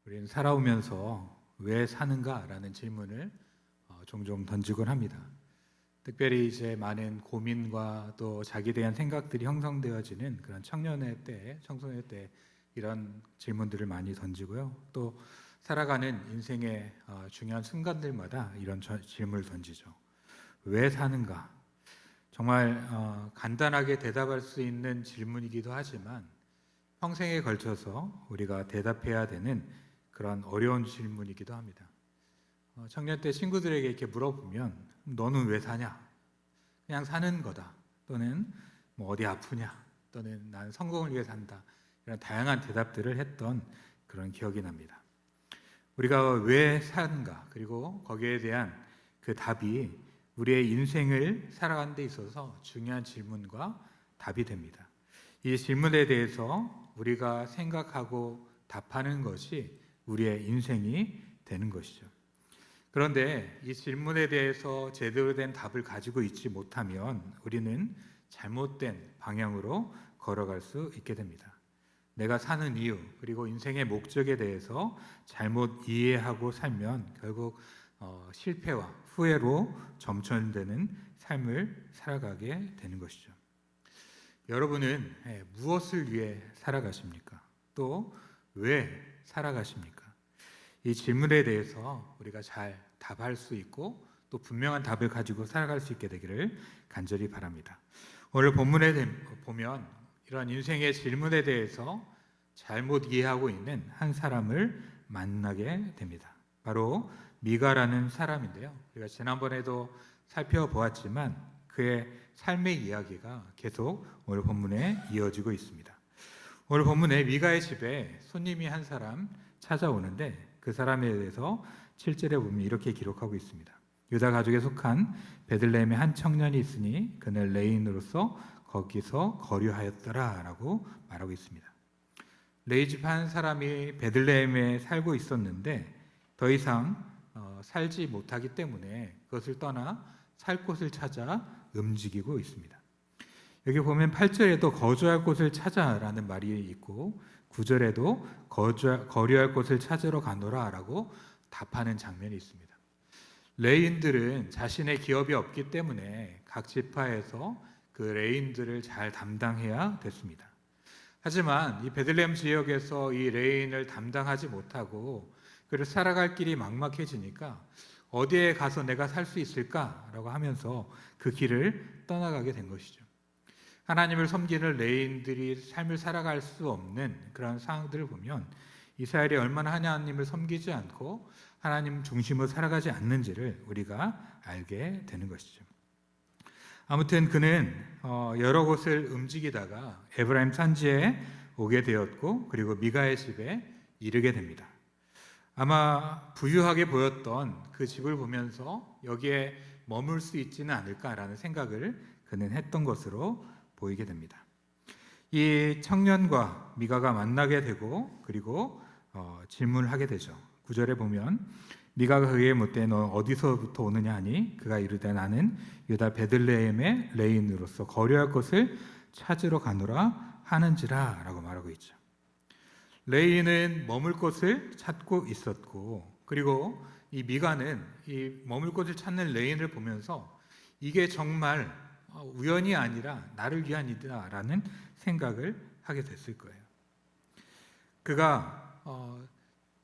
우리는 살아오면서 왜 사는가라는 질문을 종종 던지곤 합니다. 특별히 이제 많은 고민과 또 자기에 대한 생각들이 형성되어지는 그런 청년의 때, 청소년의 때 이런 질문들을 많이 던지고요. 또 살아가는 인생의 중요한 순간들마다 이런 질문을 던지죠. 왜 사는가? 정말 간단하게 대답할 수 있는 질문이기도 하지만 평생에 걸쳐서 우리가 대답해야 되는 그런 어려운 질문이기도 합니다. 청년 때 친구들에게 이렇게 물어보면 너는 왜 사냐? 그냥 사는 거다. 또는 뭐 어디 아프냐? 또는 난 성공을 위해 산다. 이런 다양한 대답들을 했던 그런 기억이 납니다. 우리가 왜 사는가? 그리고 거기에 대한 그 답이 우리의 인생을 살아가는 데 있어서 중요한 질문과 답이 됩니다. 이 질문에 대해서 우리가 생각하고 답하는 것이 우리의 인생이 되는 것이죠. 그런데 이 질문에 대해서 제대로 된 답을 가지고 있지 못하면 우리는 잘못된 방향으로 걸어갈 수 있게 됩니다. 내가 사는 이유 그리고 인생의 목적에 대해서 잘못 이해하고 살면 결국 실패와 후회로 점천되는 삶을 살아가게 되는 것이죠. 여러분은 무엇을 위해 살아가십니까? 또 왜 살아가십니까? 이 질문에 대해서 우리가 잘 답할 수 있고 또 분명한 답을 가지고 살아갈 수 있게 되기를 간절히 바랍니다. 오늘 본문에 보면 이러한 인생의 질문에 대해서 잘못 이해하고 있는 한 사람을 만나게 됩니다. 바로 미가라는 사람인데요. 우리가 지난번에도 살펴보았지만 그의 삶의 이야기가 계속 오늘 본문에 이어지고 있습니다. 오늘 본문에 미가의 집에 손님이 한 사람 찾아오는데 그 사람에 대해서 7절에 보면 이렇게 기록하고 있습니다. 유다 가족에 속한 베들레헴에 한 청년이 있으니 그는 레인으로서 거기서 거류하였더라 라고 말하고 있습니다. 레위 집 한 사람이 베들레헴에 살고 있었는데 더 이상 살지 못하기 때문에 그것을 떠나 살 곳을 찾아 움직이고 있습니다. 여기 보면 8절에도 거주할 곳을 찾아라는 말이 있고 9절에도 거류할 곳을 찾으러 가노라 라고 답하는 장면이 있습니다. 레인들은 자신의 기업이 없기 때문에 각 지파에서 그 레인들을 잘 담당해야 됐습니다. 하지만 이 베들레헴 지역에서 이 레인을 담당하지 못하고 그를 살아갈 길이 막막해지니까 어디에 가서 내가 살 수 있을까라고 하면서 그 길을 떠나가게 된 것이죠. 하나님을 섬기는 레인들이 삶을 살아갈 수 없는 그런 상황들을 보면 이스라엘이 얼마나 하나님을 섬기지 않고 하나님 중심으로 살아가지 않는지를 우리가 알게 되는 것이죠. 아무튼 그는 여러 곳을 움직이다가 에브라임 산지에 오게 되었고 그리고 미가의 집에 이르게 됩니다. 아마 부유하게 보였던 그 집을 보면서 여기에 머물 수 있지는 않을까라는 생각을 그는 했던 것으로 보이게 됩니다. 이 청년과 미가가 만나게 되고 그리고 질문을 하게 되죠. 9절에 보면 미가가 그에게 묻되 너 어디서부터 오느냐 하니 그가 이르되 나는 유다 베들레헴의 레인으로서 거류할 것을 찾으러 가노라 하는지라 라고 말하고 있죠. 레인은 머물 곳을 찾고 있었고 그리고 이 미가는 이 머물 곳을 찾는 레인을 보면서 이게 정말 우연이 아니라 나를 위한 일이다라는 생각을 하게 됐을 거예요. 그가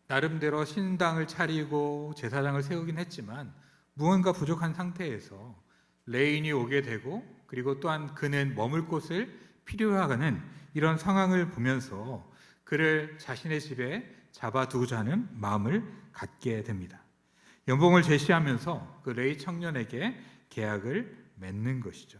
나름대로 신당을 차리고 제사장을 세우긴 했지만 무언가 부족한 상태에서 레인이 오게 되고 그리고 또한 그는 머물 곳을 필요하는 이런 상황을 보면서 그를 자신의 집에 잡아두자는 마음을 갖게 됩니다. 연봉을 제시하면서 그 레위 청년에게 계약을 맺는 것이죠.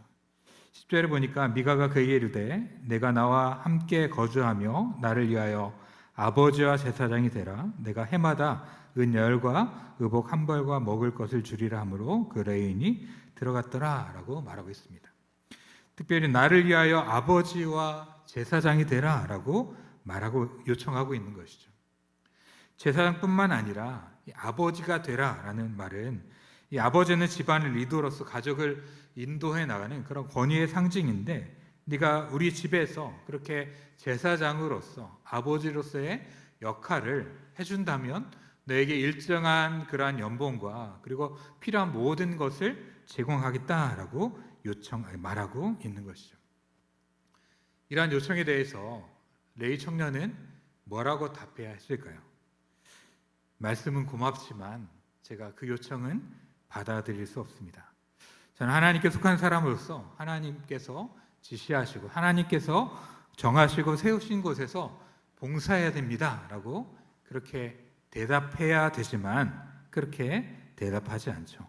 10절에 보니까 미가가 그에게 이르되 내가 나와 함께 거주하며 나를 위하여 아버지와 제사장이 되라. 내가 해마다 은열과 의복 한 벌과 먹을 것을 주리라 하므로 그 레인이 들어갔더라 라고 말하고 있습니다. 특별히 나를 위하여 아버지와 제사장이 되라 라고 말하고 요청하고 있는 것이죠. 제사장뿐만 아니라 아버지가 되라 라는 말은 이 아버지는 집안을 리더로서 가족을 인도해 나가는 그런 권위의 상징인데 네가 우리 집에서 그렇게 제사장으로서 아버지로서의 역할을 해준다면 너에게 일정한 그러한 연봉과 그리고 필요한 모든 것을 제공하겠다라고 말하고 있는 것이죠. 이러한 요청에 대해서 레위 청년은 뭐라고 답해야 했을까요? 말씀은 고맙지만 제가 그 요청은 받아들일 수 없습니다. 저는 하나님께 속한 사람으로서 하나님께서 지시하시고 하나님께서 정하시고 세우신 곳에서 봉사해야 됩니다 라고 그렇게 대답해야 되지만 그렇게 대답하지 않죠.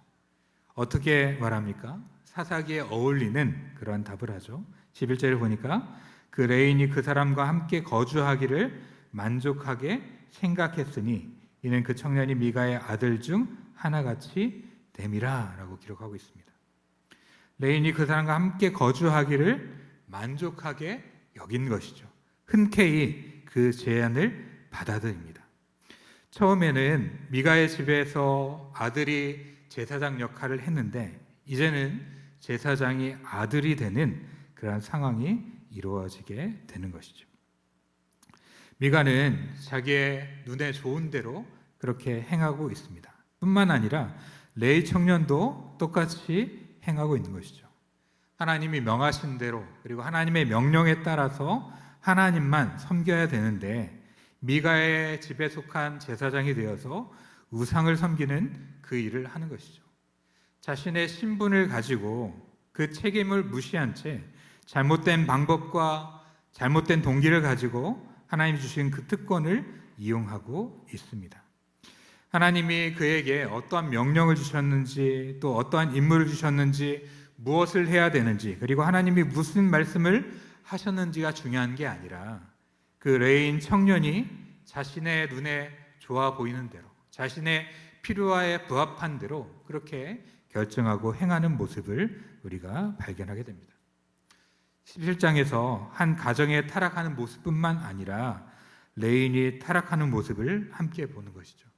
어떻게 말합니까? 사사기에 어울리는 그런 답을 하죠. 11절을 보니까 그 레인이 그 사람과 함께 거주하기를 만족하게 생각했으니 이는 그 청년이 미가의 아들 중 하나같이 됨이라 라고 기록하고 있습니다. 레인이 그 사람과 함께 거주하기를 만족하게 여긴 것이죠. 흔쾌히 그 제안을 받아들입니다. 처음에는 미가의 집에서 아들이 제사장 역할을 했는데 이제는 제사장이 아들이 되는 그런 상황이 이루어지게 되는 것이죠. 미가는 자기의 눈에 좋은 대로 그렇게 행하고 있습니다. 뿐만 아니라 레위 청년도 똑같이 행하고 있는 것이죠. 하나님이 명하신 대로 그리고 하나님의 명령에 따라서 하나님만 섬겨야 되는데 미가의 집에 속한 제사장이 되어서 우상을 섬기는 그 일을 하는 것이죠. 자신의 신분을 가지고 그 책임을 무시한 채 잘못된 방법과 잘못된 동기를 가지고 하나님 주신 그 특권을 이용하고 있습니다. 하나님이 그에게 어떠한 명령을 주셨는지 또 어떠한 임무를 주셨는지 무엇을 해야 되는지 그리고 하나님이 무슨 말씀을 하셨는지가 중요한 게 아니라 그 레인 청년이 자신의 눈에 좋아 보이는 대로 자신의 필요에 부합한 대로 그렇게 결정하고 행하는 모습을 우리가 발견하게 됩니다. 17장에서 한 가정에 타락하는 모습뿐만 아니라 레인이 타락하는 모습을 함께 보는 것이죠.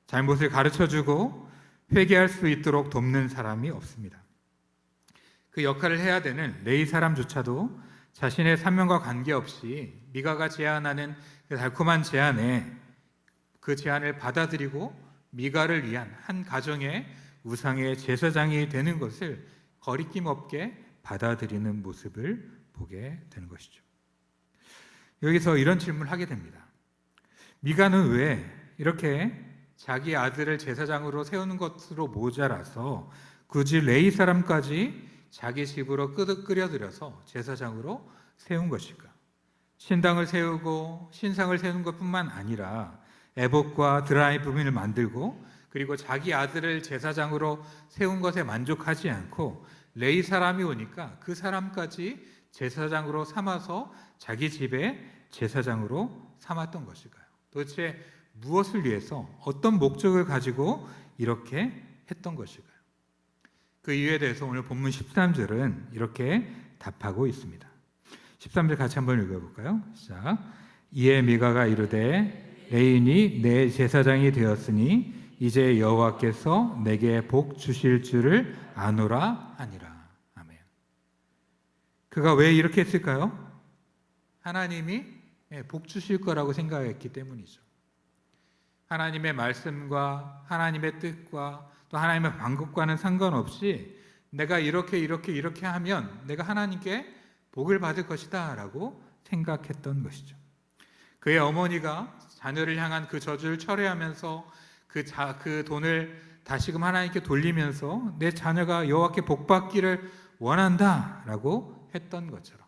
잘못을 가르쳐주고 회개할 수 있도록 돕는 사람이 없습니다. 그 역할을 해야 되는 레위 사람조차도 자신의 사명과 관계없이 미가가 제안하는 그 달콤한 제안에 그 제안을 받아들이고 미가를 위한 한 가정의 우상의 제사장이 되는 것을 거리낌 없게 받아들이는 모습을 보게 되는 것이죠. 여기서 이런 질문을 하게 됩니다. 미가는 왜 이렇게 자기 아들을 제사장으로 세우는 것으로 모자라서 굳이 레위 사람까지 자기 집으로 끌어들여서 제사장으로 세운 것일까? 신당을 세우고 신상을 세우는 것뿐만 아니라 에봇과 드라이브민을 만들고 그리고 자기 아들을 제사장으로 세운 것에 만족하지 않고 레위 사람이 오니까 그 사람까지 제사장으로 삼아서 자기 집에 제사장으로 삼았던 것일까요? 도대체 무엇을 위해서 어떤 목적을 가지고 이렇게 했던 것일까요? 그 이유에 대해서 오늘 본문 13절은 이렇게 답하고 있습니다. 13절 같이 한번 읽어볼까요? 시작. 이에 미가가 이르되 레인이 내 제사장이 되었으니 이제 여호와께서 내게 복 주실 줄을 아노라 하니라. 아멘. 그가 왜 이렇게 했을까요? 하나님이 복 주실 거라고 생각했기 때문이죠. 하나님의 말씀과 하나님의 뜻과 또 하나님의 방법과는 상관없이 내가 이렇게 하면 내가 하나님께 복을 받을 것이다 라고 생각했던 것이죠. 그의 어머니가 자녀를 향한 그 저주를 철회하면서 그 돈을 다시금 하나님께 돌리면서 내 자녀가 여호와께 복받기를 원한다 라고 했던 것처럼,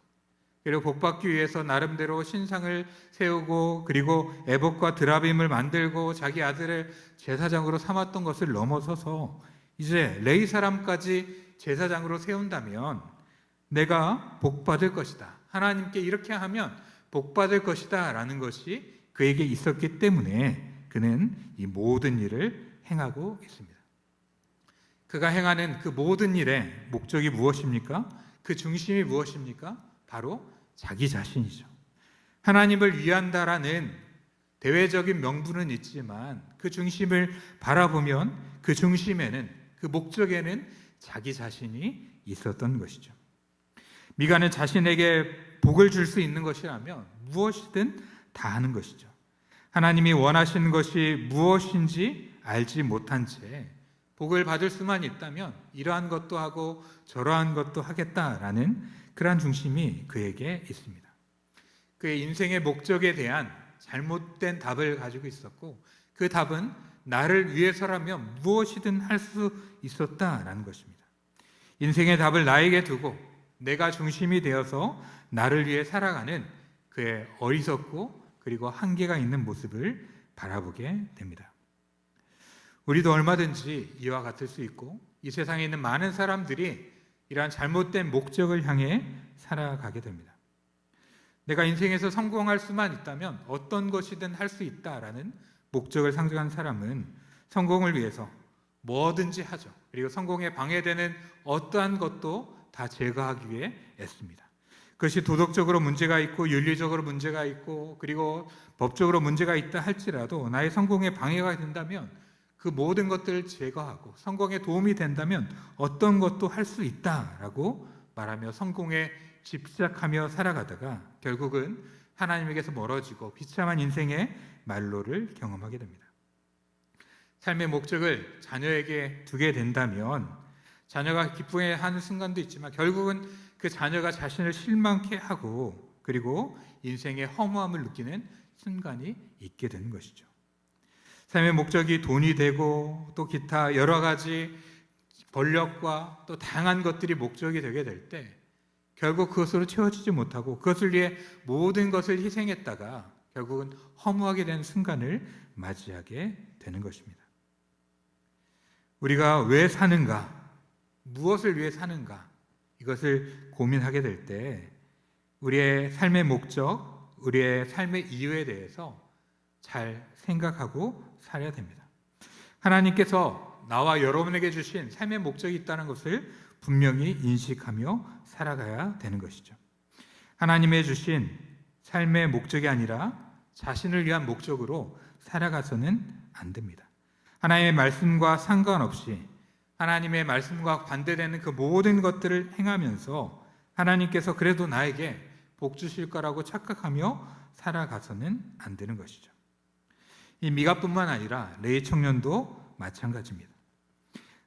그리고 복받기 위해서 나름대로 신상을 세우고 그리고 에봇과 드라빔을 만들고 자기 아들을 제사장으로 삼았던 것을 넘어서서 이제 레위 사람까지 제사장으로 세운다면 내가 복받을 것이다, 하나님께 이렇게 하면 복받을 것이다 라는 것이 그에게 있었기 때문에 그는 이 모든 일을 행하고 있습니다. 그가 행하는 그 모든 일의 목적이 무엇입니까? 그 중심이 무엇입니까? 바로 자기 자신이죠. 하나님을 위한다라는 대외적인 명분은 있지만 그 중심을 바라보면 그 중심에는, 그 목적에는 자기 자신이 있었던 것이죠. 미가는 자신에게 복을 줄 수 있는 것이라면 무엇이든 다 하는 것이죠. 하나님이 원하시는 것이 무엇인지 알지 못한 채 복을 받을 수만 있다면 이러한 것도 하고 저러한 것도 하겠다라는 그러한 중심이 그에게 있습니다. 그의 인생의 목적에 대한 잘못된 답을 가지고 있었고, 그 답은 나를 위해서라면 무엇이든 할 수 있었다라는 것입니다. 인생의 답을 나에게 두고 내가 중심이 되어서 나를 위해 살아가는 그의 어리석고 그리고 한계가 있는 모습을 바라보게 됩니다. 우리도 얼마든지 이와 같을 수 있고, 이 세상에 있는 많은 사람들이 이러한 잘못된 목적을 향해 살아가게 됩니다. 내가 인생에서 성공할 수만 있다면 어떤 것이든 할 수 있다라는 목적을 상정한 사람은 성공을 위해서 뭐든지 하죠. 그리고 성공에 방해되는 어떠한 것도 다 제거하기 위해 애씁니다. 그것이 도덕적으로 문제가 있고 윤리적으로 문제가 있고 그리고 법적으로 문제가 있다 할지라도 나의 성공에 방해가 된다면 그 모든 것들을 제거하고 성공에 도움이 된다면 어떤 것도 할 수 있다라고 말하며 성공에 집착하며 살아가다가 결국은 하나님에게서 멀어지고 비참한 인생의 말로를 경험하게 됩니다. 삶의 목적을 자녀에게 두게 된다면 자녀가 기뻐하는 순간도 있지만 결국은 그 자녀가 자신을 실망케 하고 그리고 인생의 허무함을 느끼는 순간이 있게 되는 것이죠. 삶의 목적이 돈이 되고 또 기타 여러 가지 권력과 또 다양한 것들이 목적이 되게 될 때 결국 그것으로 채워지지 못하고 그것을 위해 모든 것을 희생했다가 결국은 허무하게 되는 순간을 맞이하게 되는 것입니다. 우리가 왜 사는가, 무엇을 위해 사는가 이것을 고민하게 될 때 우리의 삶의 목적, 우리의 삶의 이유에 대해서 잘 생각하고 살아야 됩니다. 하나님께서 나와 여러분에게 주신 삶의 목적이 있다는 것을 분명히 인식하며 살아가야 되는 것이죠. 하나님의 주신 삶의 목적이 아니라 자신을 위한 목적으로 살아가서는 안 됩니다. 하나님의 말씀과 상관없이 하나님의 말씀과 반대되는 그 모든 것들을 행하면서 하나님께서 그래도 나에게 복 주실 거라고 착각하며 살아가서는 안 되는 것이죠. 이 미가뿐만 아니라 레위 청년도 마찬가지입니다.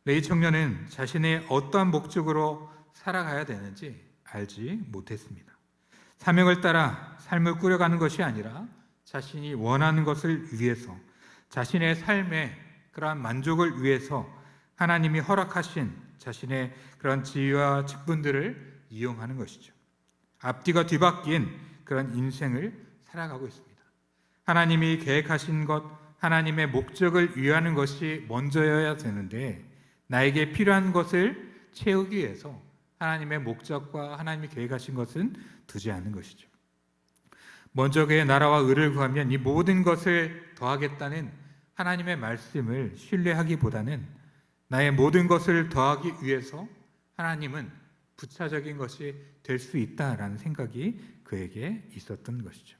레위 청년은 자신의 어떠한 목적으로 살아가야 되는지 알지 못했습니다. 사명을 따라 삶을 꾸려가는 것이 아니라 자신이 원하는 것을 위해서 자신의 삶의 그러한 만족을 위해서 하나님이 허락하신 자신의 그런 지위와 직분들을 이용하는 것이죠. 앞뒤가 뒤바뀐 그런 인생을 살아가고 있습니다. 하나님이 계획하신 것, 하나님의 목적을 위하는 것이 먼저여야 되는데 나에게 필요한 것을 채우기 위해서 하나님의 목적과 하나님이 계획하신 것은 두지 않는 것이죠. 먼저 그의 나라와 의를 구하면 이 모든 것을 더하겠다는 하나님의 말씀을 신뢰하기보다는 나의 모든 것을 더하기 위해서 하나님은 부차적인 것이 될 수 있다라는 생각이 그에게 있었던 것이죠.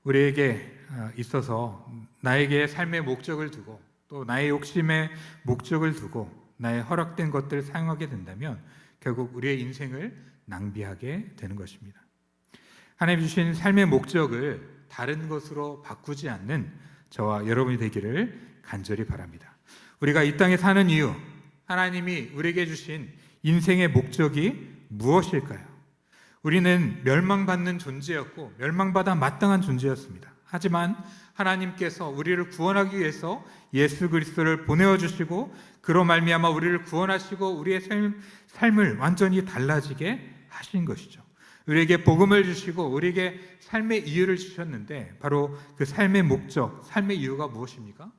우리에게 있어서 나에게 삶의 목적을 두고 또 나의 욕심의 목적을 두고 나의 허락된 것들을 사용하게 된다면 결국 우리의 인생을 낭비하게 되는 것입니다. 하나님 주신 삶의 목적을 다른 것으로 바꾸지 않는 저와 여러분이 되기를 간절히 바랍니다. 우리가 이 땅에 사는 이유, 하나님이 우리에게 주신 인생의 목적이 무엇일까요? 우리는 멸망받는 존재였고 멸망받아 마땅한 존재였습니다. 하지만 하나님께서 우리를 구원하기 위해서 예수 그리스도를 보내어 주시고 그로 말미암아 우리를 구원하시고 우리의 삶을 완전히 달라지게 하신 것이죠. 우리에게 복음을 주시고 우리에게 삶의 이유를 주셨는데 바로 그 삶의 목적, 삶의 이유가 무엇입니까?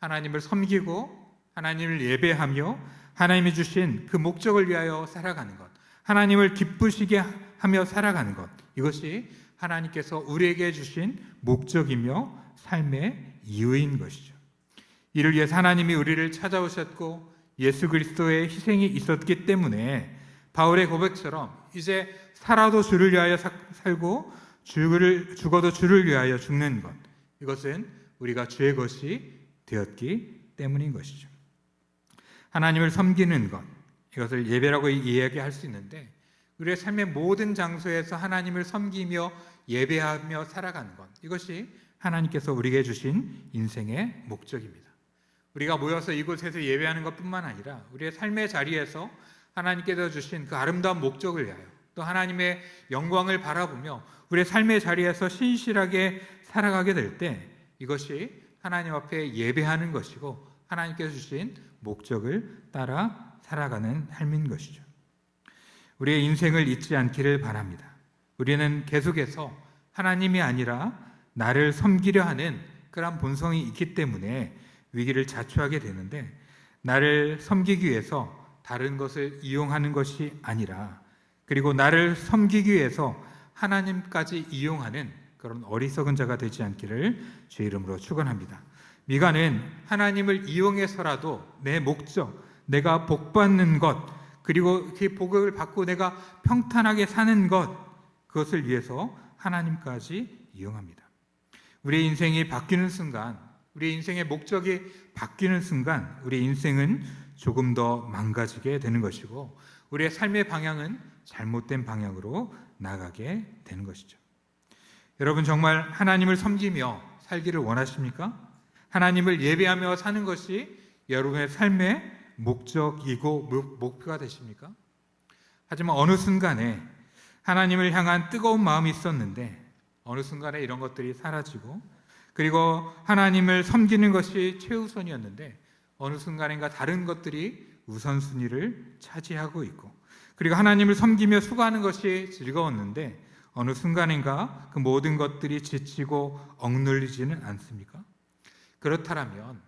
하나님을 섬기고 하나님을 예배하며 하나님이 주신 그 목적을 위하여 살아가는 것, 하나님을 기쁘시게 하며 살아가는 것, 이것이 하나님께서 우리에게 주신 목적이며 삶의 이유인 것이죠. 이를 위해서 하나님이 우리를 찾아오셨고 예수 그리스도의 희생이 있었기 때문에 바울의 고백처럼 이제 살아도 주를 위하여 살고 죽어도 주를 위하여 죽는 것, 이것은 우리가 주의 것이 되었기 때문인 것이죠. 하나님을 섬기는 것, 이것을 예배라고 이야기할 수 있는데 우리의 삶의 모든 장소에서 하나님을 섬기며 예배하며 살아가는 것, 이것이 하나님께서 우리에게 주신 인생의 목적입니다. 우리가 모여서 이곳에서 예배하는 것뿐만 아니라 우리의 삶의 자리에서 하나님께서 주신 그 아름다운 목적을 위하여 또 하나님의 영광을 바라보며 우리의 삶의 자리에서 신실하게 살아가게 될 때 이것이 하나님 앞에 예배하는 것이고 하나님께서 주신 목적을 따라 살아가는 삶인 것이죠. 우리의 인생을 잊지 않기를 바랍니다. 우리는 계속해서 하나님이 아니라 나를 섬기려 하는 그런 본성이 있기 때문에 위기를 자초하게 되는데, 나를 섬기기 위해서 다른 것을 이용하는 것이 아니라, 그리고 나를 섬기기 위해서 하나님까지 이용하는 그런 어리석은 자가 되지 않기를 주의 이름으로 축원합니다. 미가는 하나님을 이용해서라도 내 목적, 내가 복받는 것, 그리고 그 복을 받고 내가 평탄하게 사는 것, 그것을 위해서 하나님까지 이용합니다. 우리의 인생이 바뀌는 순간, 우리의 인생의 목적이 바뀌는 순간 우리의 인생은 조금 더 망가지게 되는 것이고 우리의 삶의 방향은 잘못된 방향으로 나가게 되는 것이죠. 여러분, 정말 하나님을 섬기며 살기를 원하십니까? 하나님을 예배하며 사는 것이 여러분의 삶의 목적이고 목표가 되십니까? 하지만 어느 순간에 하나님을 향한 뜨거운 마음이 있었는데 어느 순간에 이런 것들이 사라지고, 그리고 하나님을 섬기는 것이 최우선이었는데 어느 순간인가 다른 것들이 우선순위를 차지하고 있고, 그리고 하나님을 섬기며 수고하는 것이 즐거웠는데 어느 순간인가 그 모든 것들이 지치고 억눌리지는 않습니까? 그렇다면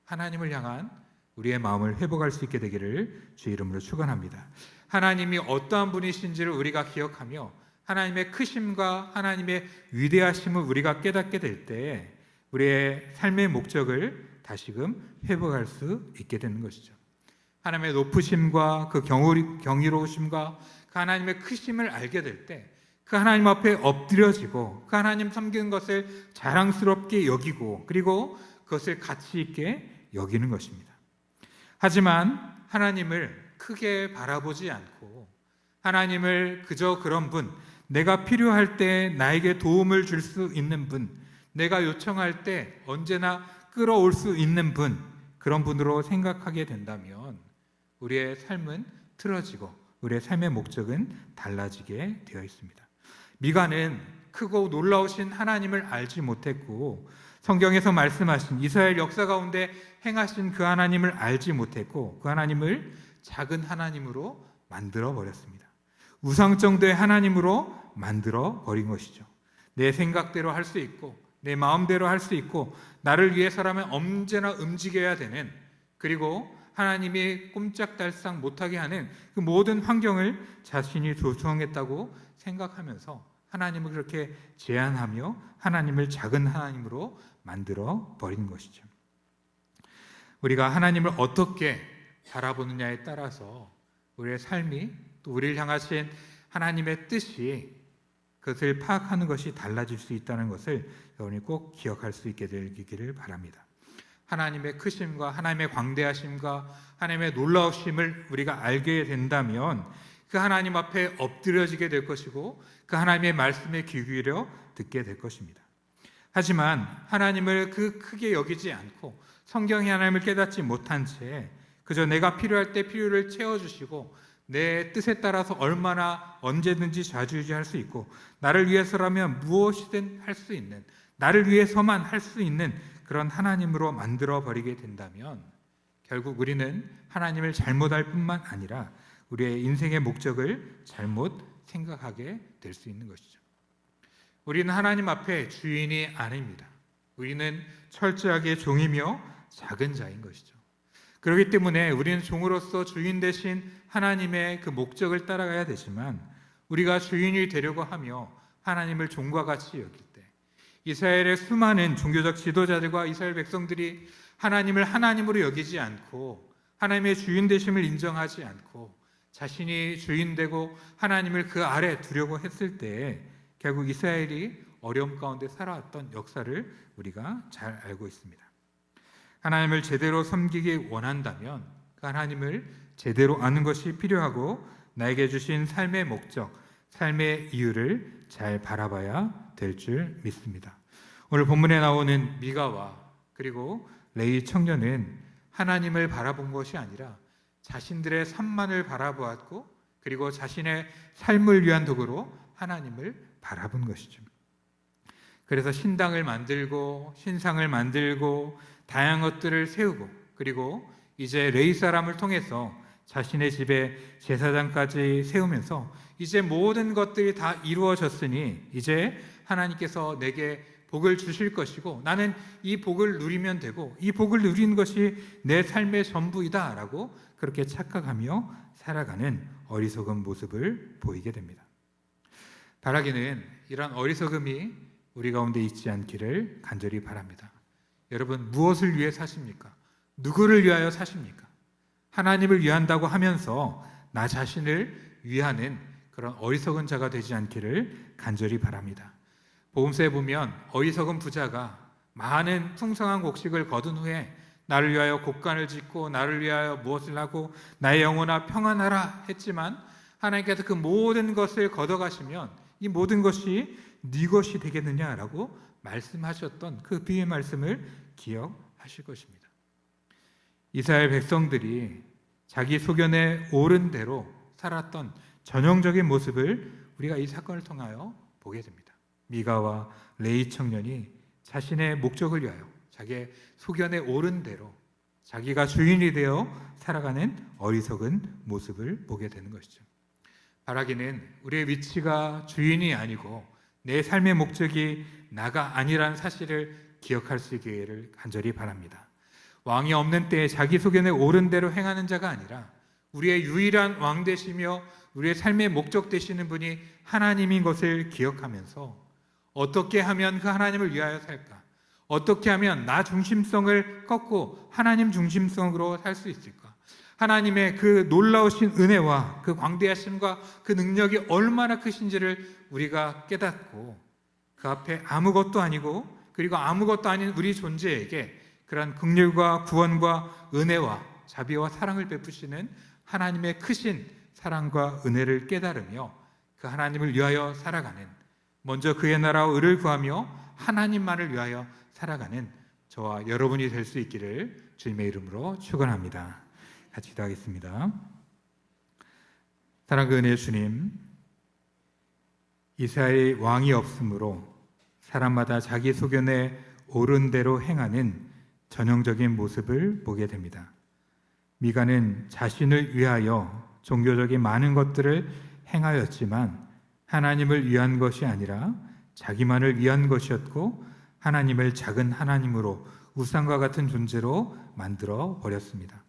하나님을 향한 우리의 마음을 회복할 수 있게 되기를 주의 이름으로 축원합니다. 하나님이 어떠한 분이신지를 우리가 기억하며 하나님의 크심과 하나님의 위대하심을 우리가 깨닫게 될 때 우리의 삶의 목적을 다시금 회복할 수 있게 되는 것이죠. 하나님의 높으심과 그 경이로우심과 그 하나님의 크심을 알게 될 때 그 하나님 앞에 엎드려지고 그 하나님 섬기는 것을 자랑스럽게 여기고 그리고 그것을 가치 있게 여기는 것입니다. 하지만 하나님을 크게 바라보지 않고 하나님을 그저 그런 분, 내가 필요할 때 나에게 도움을 줄 수 있는 분, 내가 요청할 때 언제나 끌어올 수 있는 분, 그런 분으로 생각하게 된다면 우리의 삶은 틀어지고 우리의 삶의 목적은 달라지게 되어 있습니다. 미가는 크고 놀라우신 하나님을 알지 못했고 성경에서 말씀하신 이스라엘 역사 가운데 행하신 그 하나님을 알지 못했고 그 하나님을 작은 하나님으로 만들어 버렸습니다. 우상 정도의 하나님으로 만들어 버린 것이죠. 내 생각대로 할 수 있고 내 마음대로 할 수 있고 나를 위해서라면 언제나 움직여야 되는, 그리고 하나님이 꼼짝달싹 못하게 하는 그 모든 환경을 자신이 조성했다고 생각하면서 하나님을 그렇게 제한하며 하나님을 작은 하나님으로 만들어 버린 것이죠. 우리가 하나님을 어떻게 바라보느냐에 따라서 우리의 삶이 또 우리를 향하신 하나님의 뜻이 그것을 파악하는 것이 달라질 수 있다는 것을 여러분이 꼭 기억할 수 있게 되기를 바랍니다. 하나님의 크심과 하나님의 광대하심과 하나님의 놀라우심을 우리가 알게 된다면 그 하나님 앞에 엎드려지게 될 것이고 그 하나님의 말씀에 귀 기울여 듣게 될 것입니다. 하지만 하나님을 그 크게 여기지 않고 성경의 하나님을 깨닫지 못한 채 그저 내가 필요할 때 필요를 채워주시고 내 뜻에 따라서 얼마나 언제든지 좌지우지할 수 있고 나를 위해서라면 무엇이든 할 수 있는, 나를 위해서만 할 수 있는 그런 하나님으로 만들어 버리게 된다면 결국 우리는 하나님을 잘못할 뿐만 아니라 우리의 인생의 목적을 잘못 생각하게 될 수 있는 것이죠. 우리는 하나님 앞에 주인이 아닙니다. 우리는 철저하게 종이며 작은 자인 것이죠. 그렇기 때문에 우리는 종으로서 주인 되신 하나님의 그 목적을 따라가야 되지만 우리가 주인이 되려고 하며 하나님을 종과 같이 여길 때 이스라엘의 수많은 종교적 지도자들과 이스라엘 백성들이 하나님을 하나님으로 여기지 않고 하나님의 주인 되심을 인정하지 않고 자신이 주인 되고 하나님을 그 아래 두려고 했을 때 결국 이스라엘이 어려움 가운데 살아왔던 역사를 우리가 잘 알고 있습니다. 하나님을 제대로 섬기기 원한다면 그 하나님을 제대로 아는 것이 필요하고 나에게 주신 삶의 목적, 삶의 이유를 잘 바라봐야 될 줄 믿습니다. 오늘 본문에 나오는 미가와 그리고 레위 청년은 하나님을 바라본 것이 아니라 자신들의 삶만을 바라보았고 그리고 자신의 삶을 위한 도구로 하나님을 바라본 것이죠. 그래서 신당을 만들고 신상을 만들고 다양한 것들을 세우고 그리고 이제 레위 사람을 통해서 자신의 집에 제사장까지 세우면서 이제 모든 것들이 다 이루어졌으니 이제 하나님께서 내게 복을 주실 것이고 나는 이 복을 누리면 되고 이 복을 누리는 것이 내 삶의 전부이다 라고 그렇게 착각하며 살아가는 어리석은 모습을 보이게 됩니다. 바라기는 이런 어리석음이 우리 가운데 있지 않기를 간절히 바랍니다. 여러분, 무엇을 위해 사십니까? 누구를 위하여 사십니까? 하나님을 위한다고 하면서 나 자신을 위하는 그런 어리석은 자가 되지 않기를 간절히 바랍니다. 복음서에 보면 어리석은 부자가 많은 풍성한 곡식을 거둔 후에 나를 위하여 곡간을 짓고 나를 위하여 무엇을 하고 나의 영혼아 평안하라 했지만 하나님께서 그 모든 것을 걷어가시면 이 모든 것이 네 것이 되겠느냐라고 말씀하셨던 그 비유의 말씀을 기억하실 것입니다. 이스라엘 백성들이 자기 소견에 옳은 대로 살았던 전형적인 모습을 우리가 이 사건을 통하여 보게 됩니다. 미가와 레위 청년이 자신의 목적을 위하여 자기의 소견에 옳은 대로 자기가 주인이 되어 살아가는 어리석은 모습을 보게 되는 것이죠. 바라기는 우리의 위치가 주인이 아니고 내 삶의 목적이 나가 아니라는 사실을 기억할 수 있기를 간절히 바랍니다. 왕이 없는 때에 자기 소견에 옳은 대로 행하는 자가 아니라 우리의 유일한 왕 되시며 우리의 삶의 목적 되시는 분이 하나님인 것을 기억하면서 어떻게 하면 그 하나님을 위하여 살까? 어떻게 하면 나 중심성을 꺾고 하나님 중심성으로 살 수 있을까? 하나님의 그 놀라우신 은혜와 그 광대하심과 그 능력이 얼마나 크신지를 우리가 깨닫고 그 앞에 아무것도 아니고 그리고 아무것도 아닌 우리 존재에게 그러한 긍휼과 구원과 은혜와 자비와 사랑을 베푸시는 하나님의 크신 사랑과 은혜를 깨달으며 그 하나님을 위하여 살아가는, 먼저 그의 나라와 의를 구하며 하나님만을 위하여 살아가는 저와 여러분이 될 수 있기를 주님의 이름으로 축원합니다. 같이 기도하겠습니다. 사랑과 은혜의 주님, 이스라엘의 왕이 없으므로 사람마다 자기 소견에 옳은 대로 행하는 전형적인 모습을 보게 됩니다. 미가는 자신을 위하여 종교적인 많은 것들을 행하였지만 하나님을 위한 것이 아니라 자기만을 위한 것이었고 하나님을 작은 하나님으로 우상과 같은 존재로 만들어 버렸습니다.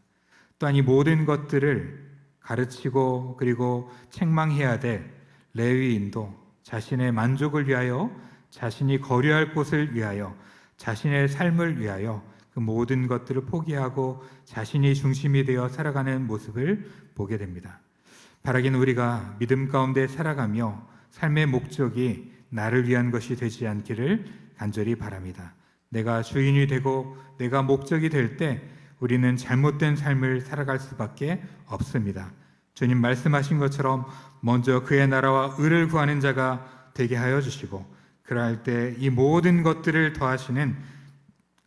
또한 이 모든 것들을 가르치고 그리고 책망해야 될 레위인도 자신의 만족을 위하여, 자신이 거류할 곳을 위하여, 자신의 삶을 위하여 그 모든 것들을 포기하고 자신이 중심이 되어 살아가는 모습을 보게 됩니다. 바라기는 우리가 믿음 가운데 살아가며 삶의 목적이 나를 위한 것이 되지 않기를 간절히 바랍니다. 내가 주인이 되고 내가 목적이 될 때 우리는 잘못된 삶을 살아갈 수밖에 없습니다. 주님 말씀하신 것처럼 먼저 그의 나라와 의를 구하는 자가 되게 하여 주시고 그럴 때 이 모든 것들을 더하시는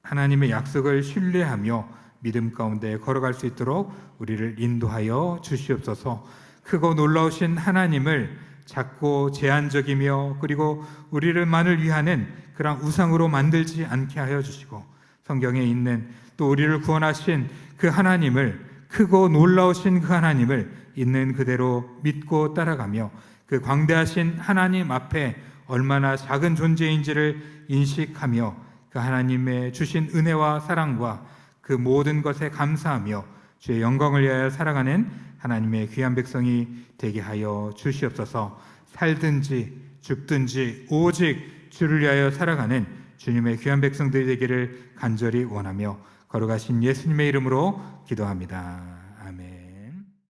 하나님의 약속을 신뢰하며 믿음 가운데 걸어갈 수 있도록 우리를 인도하여 주시옵소서. 크고 놀라우신 하나님을 작고 제한적이며 그리고 우리를만을 위하는 그런 우상으로 만들지 않게 하여 주시고 성경에 있는 또 우리를 구원하신 그 하나님을, 크고 놀라우신 그 하나님을 있는 그대로 믿고 따라가며 그 광대하신 하나님 앞에 얼마나 작은 존재인지를 인식하며 그 하나님의 주신 은혜와 사랑과 그 모든 것에 감사하며 주의 영광을 위하여 살아가는 하나님의 귀한 백성이 되게 하여 주시옵소서. 살든지 죽든지 오직 주를 위하여 살아가는 주님의 귀한 백성들이 되기를 간절히 원하며 거룩하신 예수님의 이름으로 기도합니다.